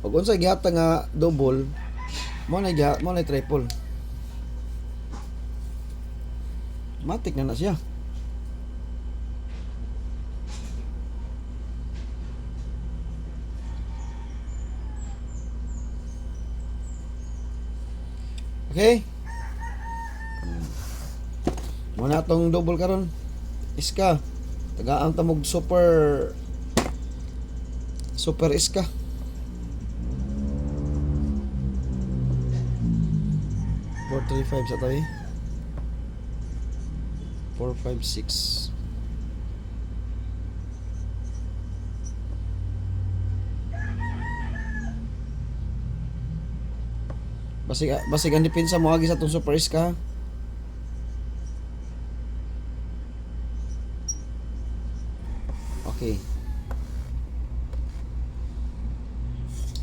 Ug unsa gihatag nga double, mo na triple. Matik na siya. Okay? Muna tong double karon. Iska. Tagaan ta mog super iska. Four, 3, 5 sa tayo. 4, 5, 6. Basig ang depensa mo agi sa tong super iska. Okay.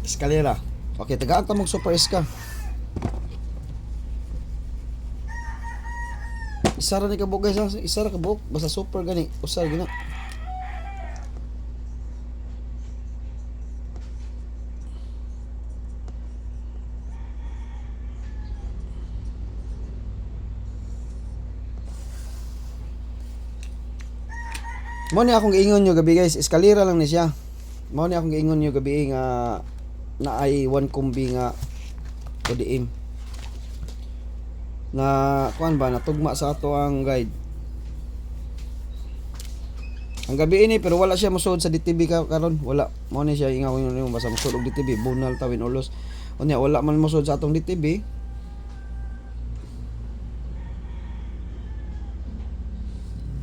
Eskalera. Okay, tagaan ta mog super iska. Isara ni kabuk guys, ha? Isara kabuk basta super gani, usar gina. Mo ni akong giingon nyo gabi guys, eskalera lang ni siya. Mo ni akong giingon nyo gabi nga na ay one kumbi nga ODM. Na kuan ba natugma sa ato ang guide. Ang gabi ini pero wala siya mosuod sa DTV karon, wala. Mo ni siya ingaw yun basta mosuod og DTV, bunal tawin ulos. Unya wala man mosuod sa atong DTV.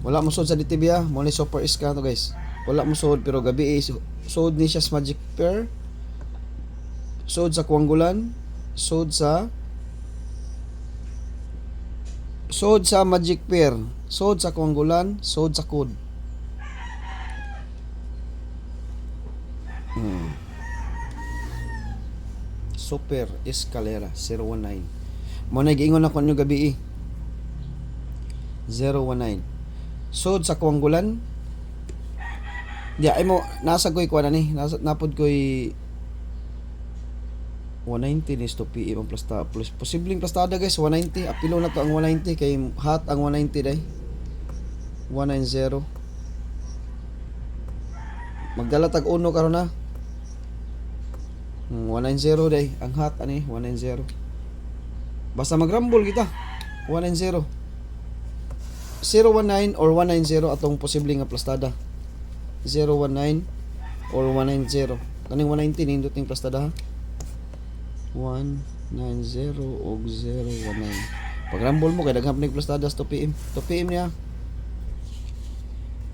Wala mo sud sa DTV ha. Mo ni super iska to guys. Wala mo sud pero gabi sud ni siya sa Magic Pair. Sud sa Kuanggulan, sud sa Magic Pair, sud sa Kuanggulan, sud sa Code. Super Escalera 019. Mo na giingon ako nyo gabi 019. Sod sa Kuanggulan. Ay mo nasa koy kuan ani, napod koy 190 is to PM ang plasta plus posibleng plastada guys 190 apilo na to ang 190 kay hot ang 190 day 190 magdala tag uno karon na 190 day ang hot ani 190 basta magrambol kita 190 019 or 190 atong posibleng nga plastada 019 or 190 kaning 190 nindot ning plastada ha 190 og 019 pagrambol mo kay daghang ning plastada sa 2 PM niya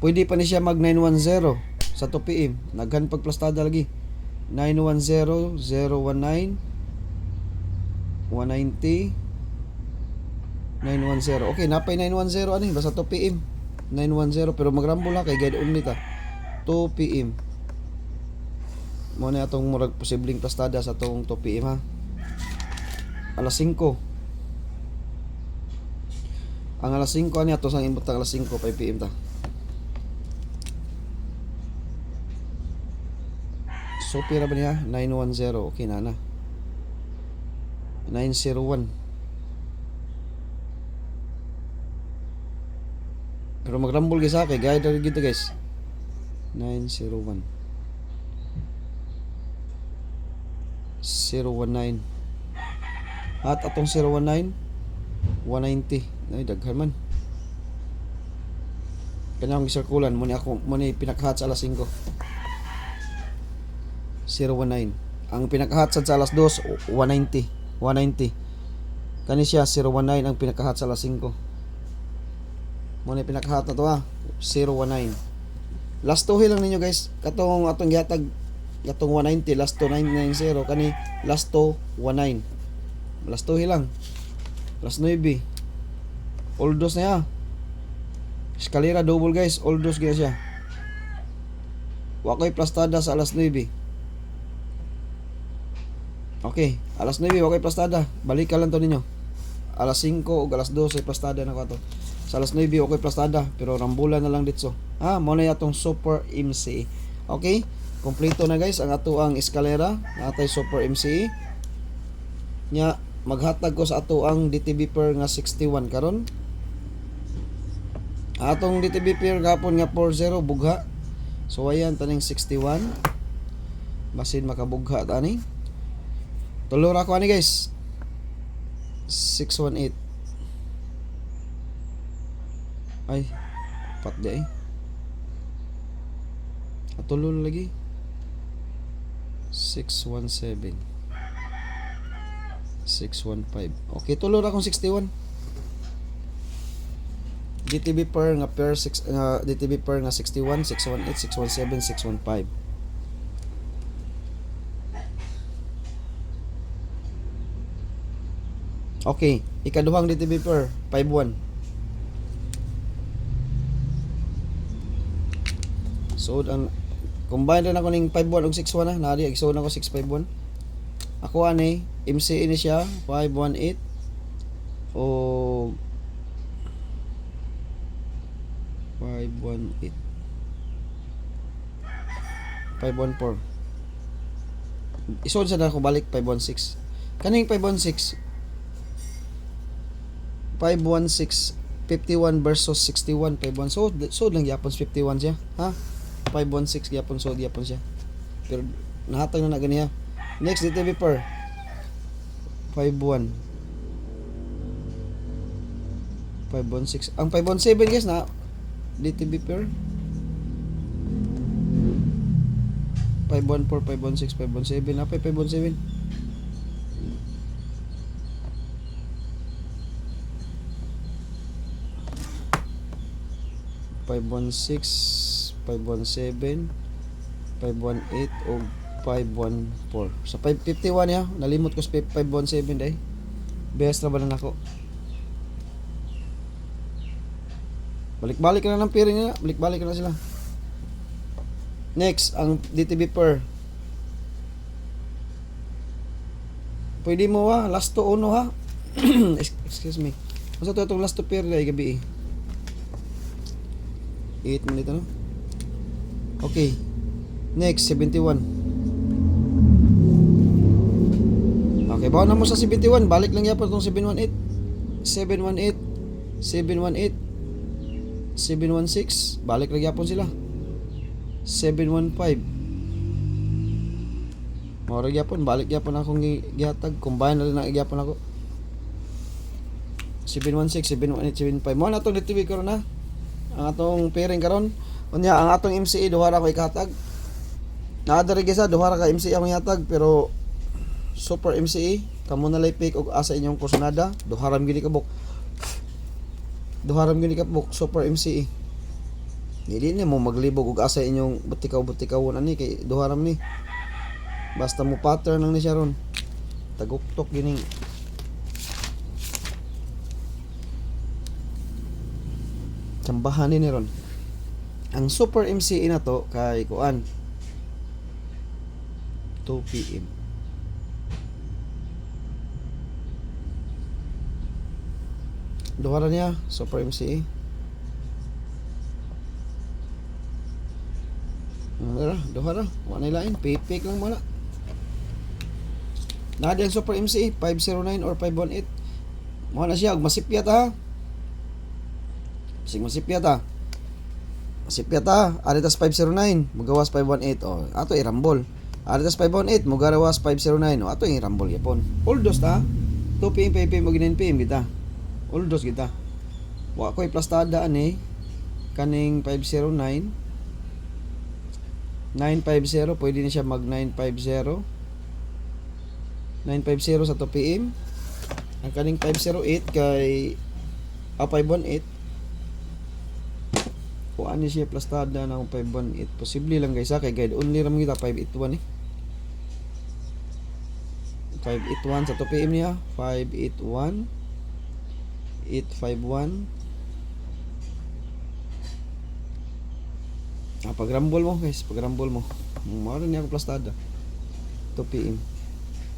pwede pa ni siya mag 910 sa 2 PM naghan pag plastada lagi 910 019 190 910. Okay, napay 910 ani basta 2 PM. 910 pero magrambol na kay guide only ta. 2 PM. Mo na atong murag posibleng plastada sa tong 2 PM ha. Alas 5. Ang alas 5 ani ato sang imbutang alas 5 5 PM ta. So pira ba niya? 910. Okay na na. 901. Pero magrambol guys ha, kay guide rin gito guys 901 019 at atong 019 190 ay daghan man kanyang circulan mo ni pinakahat sa alas 5 019 ang pinakahat sa alas 2 190 kani siya 019 ang pinakahat sa alas 5 mo na pinakahat na to ha 019 last 2 lang ninyo guys katong atong gihatag katong 190 last 2 990 kani last 2 19 last 2 lang last 9 all dos na ya eskalera double guys all dos gaya siya wa koy plastada sa alas 9 okay alas 9 wa koy plastada balikan lang to ninyo alas 5 ug alas 2 ay plastada na ko to sa alas 9 okay plastada pero rambulan na lang ditso ha mo na yatong super MC okay Kompleto na guys ang ato ang eskalera natay Super MCE nya. Maghatag ko sa ato ang DTB per nga 61 karon. Atong DTB per gapon nga 40 bugha. So ayan taning 61. Basin makabugha tani. Tulor ako ani guys. 618. Ay, pat di ay. Atulol lagi. 617. 615. Okay, tulor akong 61. DTB per nga per 6 DTB per nga 61, 618, 617, 615. Okay, ikaduhang DTB per 51. So ang combine rin ako ning 51 ug 61 na, nari ag-sod ako 651. Ako ani MCE ni siya 518 o 518 514. Isod sa na ako balik 516. Kaning 516 51 versus 61 51. So lang gyapon 51 siya, ha? 516 gyapon so gyapon siya. Pero nahatag na ganiya. Next DTB per 51 516. Ang 517 guys na DTB per 514, 516, 517. Apa 517? (516, 517, 518 o 514. Sa 551 ya, nalimot ko sa 517 day. Best ra ba na nako? Balik-balik na ng piring nila, balik-balik na sila. Next, ang DTB per. Pwede mo ha, last to uno ha. Excuse me. Masa to itong last to pair day gabi eh. 8 minutes no? Okay. Next, 71. Okay, bawa na mo sa 71. Balik lang yapon itong 718. 718. 718. 716. Balik lang yapon sila. 715. Mora gyapon, balik gyapon akong gihatag. Combine na rin ang gyapon ako. 716, 718, 715. Mo na itong DTV karon na. Ang atong pairing karon. Unya ang atong MCE duha ra ko ikatag. Naadari gisa duha ra ka MCE akong ihatag pero Super MCE kamo na lay pick og asa inyong kursunada, duha ra gyud kabuk. Duha ra gyud kabuk Super MCE. Dili ni mo maglibog og asa inyong butikaw-butikawon ani kay duha ra ni. Basta mo pattern lang ni siya ron. Taguktok gining. Tsambahan ni ron. Ang Super MCE na to kay kuan 2 PM. Duha ra niya Super MCE. Duha ra. Wala na lain. Pipik lang muna. Nadi ang Super MCE 509 or 518. Mo na siya masipyat ha. Sig masipyat ha. Masipyat ha. Aritas 509, mugawas 518. Oh, ato irambol. Aritas 518, mugawas 509. Oh, ato irambol yapon. Uldos ta. 2 PM, 5 PM, 9 PM kita. Uldos kita. Wa ko'y plastada ani kaning 509 950 pwede ni siya mag 950 950 sa 2 PM. Ang kaning 508 kay 518 kuan ni siya plastada na 518. Posible lang guys ha kay guide only ra man kita 581 eh. 581 sa 2 PM niya 581 851. Pagrambol mo guys, pagrambol mo. Maro niya ako plastada. 2 PM.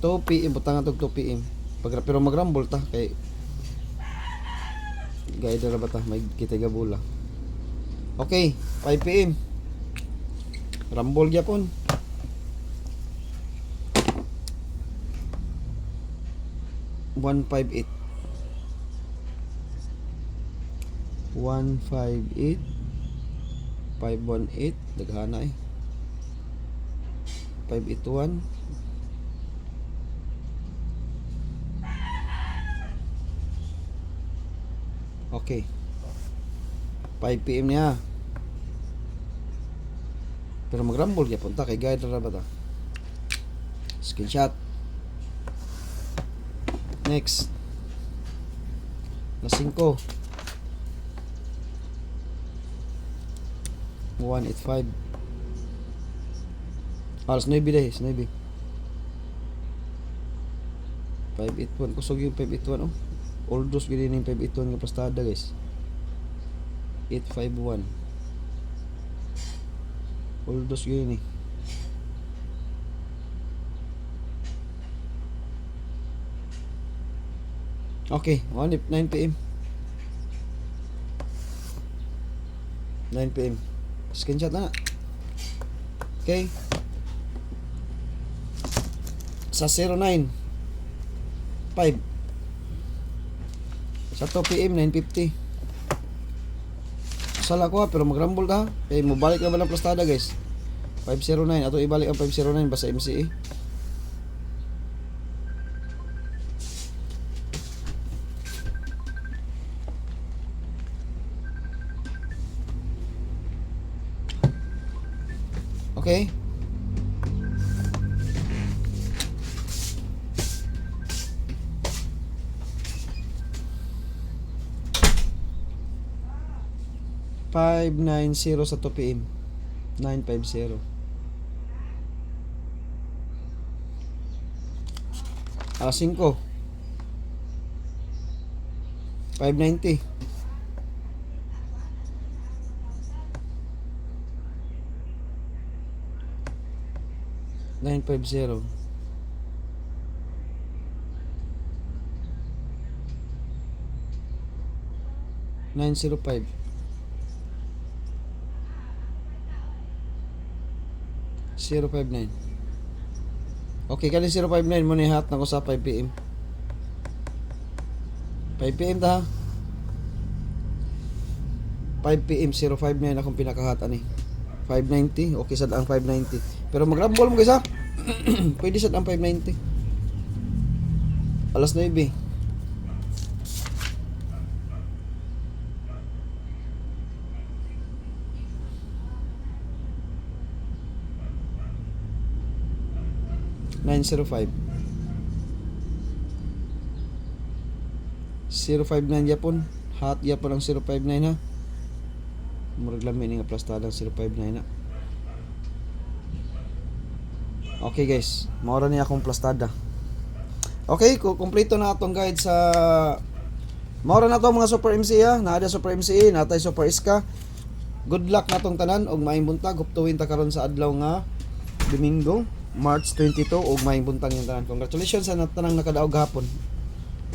2 PM butangan tog 2 PM. Pero magrambol ta kay guide ra ba ta may kita gabula. Okay, 5 PM. Rambol gyapon. 158. 158 518 daghana 581. Okay. 5 PM niya. Pero magrambol kaya punta kay guide ra ba ta? Screenshot. Next. Alas 5. 185. Alas 9 deh, 9. 581. Kusog yung 581 oh. Oldos gini ning 581 nga pastada guys. 851. Oldos gini. Okay, 9 PM. 9 PM. Screenshot na. Okay. Sa 09 5 sa 2 PM 9:50. Sala ko pero magrambol ta. Kay mo balik na ba ng plastada guys. 509 ato ibalik ang 509 basta MCE. Okay. $590 sa 2 PM. 950. Alas 5. 590. $950. 905. 059. Okay, kani 059 mo ni hat na ko sa 5 PM. 5 PM ta. 5 PM 059 akong pinakahata ni. 590, okay sad ang 590. Pero magrambol mo guys ha. Pwede sad ang 590. Alas 9. $905. 059 yapon. Hot yapon ang 059 ha. Murag lami ni nga plastada ang 059 na. Okay guys, maura niya akong plastada. Okay, kumpleto na atong guide sa maura na to mga Super MC ha. Naada Super MC, natay Super Iska. Good luck na tong tanan og maayong buntag huptuin ta karon sa adlaw nga Domingo, March 22 og maayong buntag yung tanan. Congratulations sa tanang nakadaog hapon.